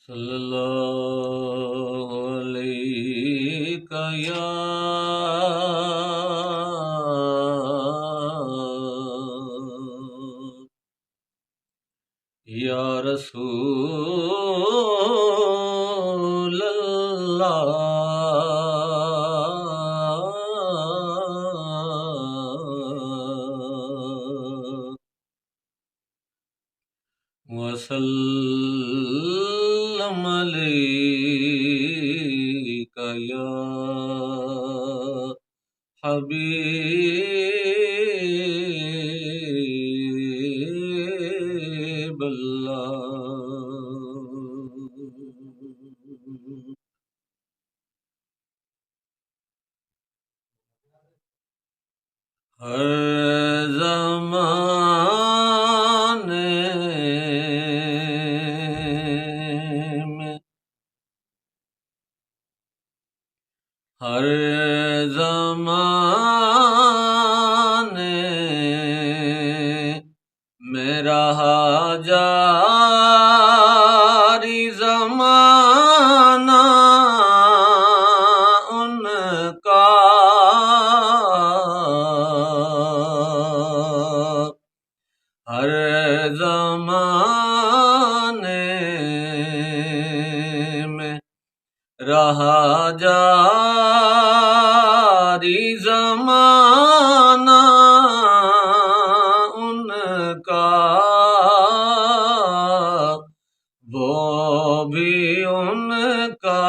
صلی اللہ علیہ یا رسول اللہ وسلم علیک یا حبیب اللہ۔ ہر زمانے میں ہر زمانے میں رہا جاری زمانہ ان کا، ہر زمانے میں رہا جاری زمانہ ان کا، وہ بھی ان کا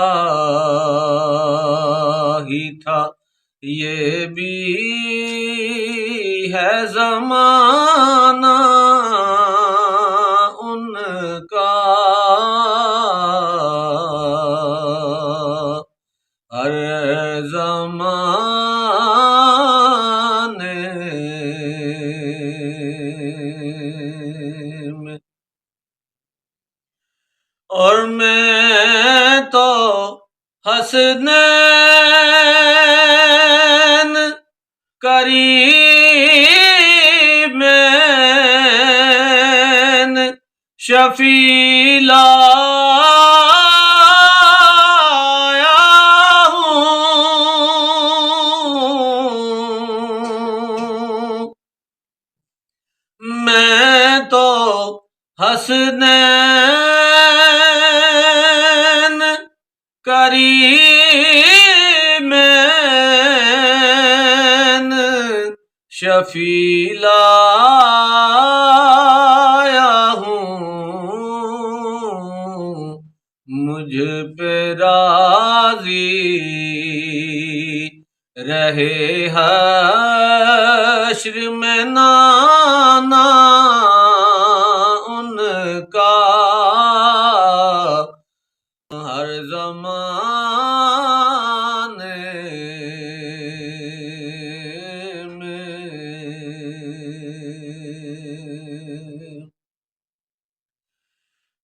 ہی تھا، یہ بھی ہے زمانہ ان کا، ہر زمانے میں۔ اور میں تو حسنین کریمین شفیع لایا ہوں، میں تو حسنین کریمین شفیع لایا ہوں، مجھ پہ راضی رہے حشر میں نانا ان کا، ہر زمانے میں۔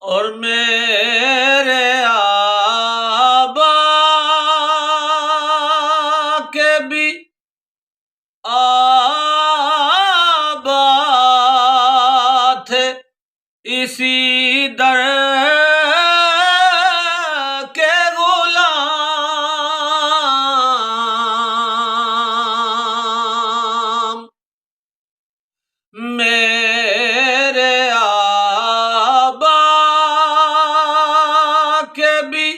اور میرے آبا کے بھی آبا تھے اسی در کے غلام، میرے آبا کے بھی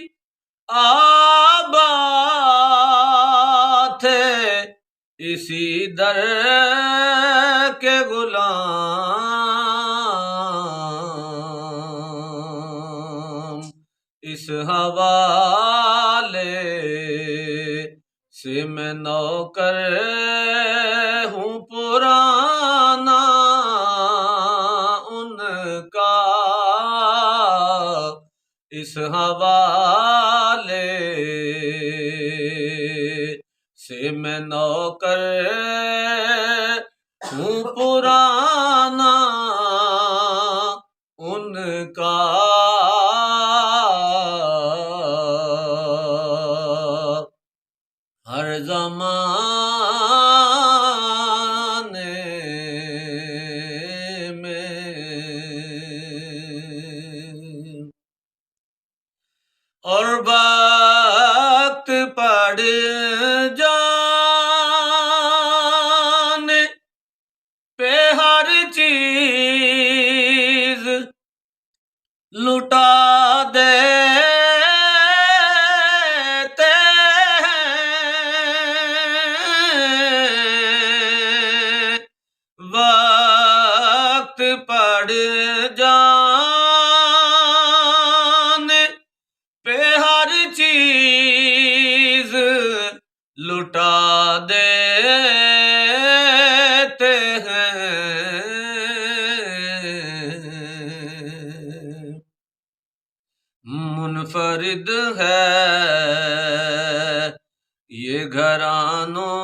آبا تھے اسی در کے غلام، اس حوالے سے میں نوکر ہوں پرانا ان کا، اس حوالے سے میں نوکر ہوں پرانا ان کا، ہر زمانے میں۔ اور وقت پڑ جانے پہ ہر چیز لٹا دیتے ہیں، وقت پڑ جانے پہ ہر چیز لٹا دیتے ہیں۔ منفرد ہے یہ گھرانوں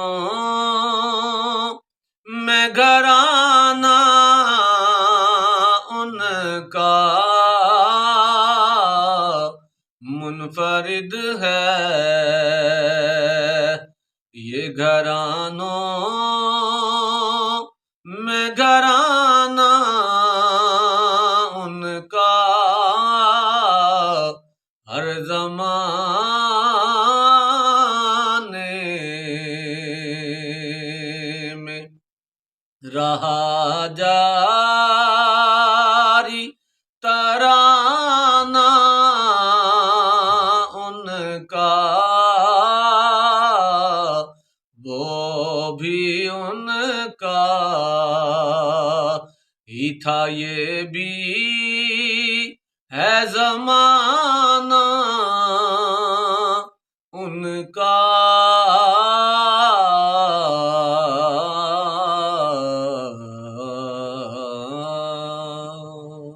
میں گھرانہ ان کا، منفرد ہے یہ گھرانوں میں گھرانہ ان کا، ہر زمانے میں رہا جاری ترانہ ان کا، وہ بھی ان کا ہی تھا، یہ بھی ہے زمانہ ان کا۔